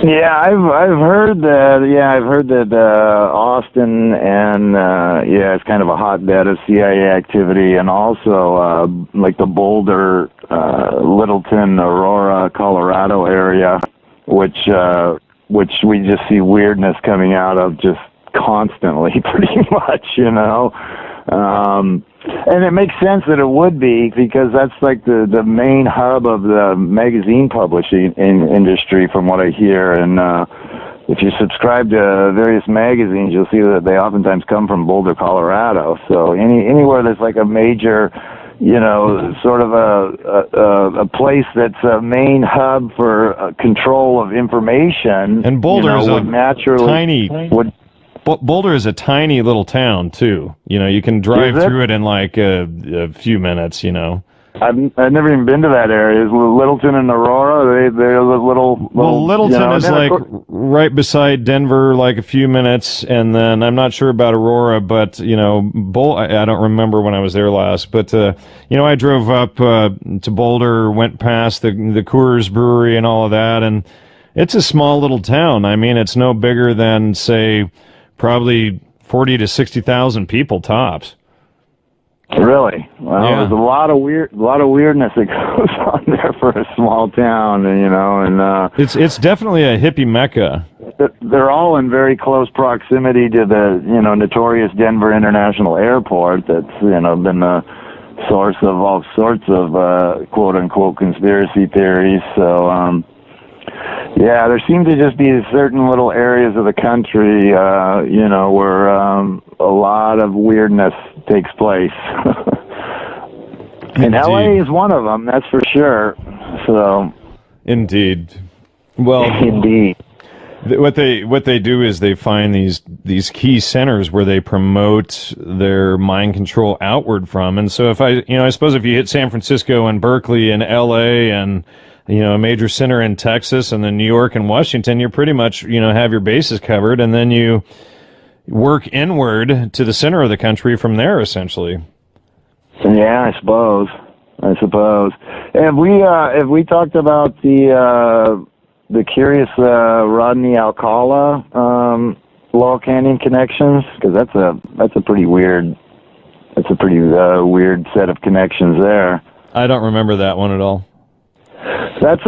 Yeah, I've heard that. Yeah, I've heard that Austin and yeah, it's kind of a hotbed of CIA activity, and also like the Boulder, Littleton, Aurora, Colorado area, which we just see weirdness coming out of just constantly, pretty much, you know. And it makes sense that it would be, because that's like the main hub of the magazine publishing industry, from what I hear. And if you subscribe to various magazines, you'll see that they oftentimes come from Boulder, Colorado. So anywhere there's like a major, you know, sort of a place that's a main hub for control of information, And Boulder, you know, is would a naturally tiny. would. Boulder is a tiny little town too. You know, you can drive Is it? through it in like a few minutes. You know. I've never even been to that area. Is Littleton and Aurora, they're a little Well, Littleton you know, is like right beside Denver, like a few minutes, and then I'm not sure about Aurora, but you know, I don't remember when I was there last, but you know, I drove up to Boulder, went past the Coors Brewery and all of that, and it's a small little town. I mean, it's no bigger than, say, probably 40 to 60,000 people tops. Really? Well, Yeah. there's a lot of weirdness that goes on there for a small town, you know, and It's definitely a hippie mecca. they're all in very close proximity to the, you know, notorious Denver International Airport. That's, you know, been the source of all sorts of quote unquote conspiracy theories. So yeah, there seem to just be certain little areas of the country, you know, where a lot of weirdness takes place. And LA is one of them, that's for sure. So, Indeed. Well, indeed. What they do is they find these key centers where they promote their mind control outward from. And so I suppose if you hit San Francisco and Berkeley and LA and, you know, a major center in Texas and then New York and Washington, you're pretty much, you know, have your bases covered, and then you work inward to the center of the country from there, essentially. Yeah, I suppose. Have we talked about the curious Rodney Alcala Laurel Canyon connections? Because that's a pretty weird set of connections there. I don't remember that one at all. That's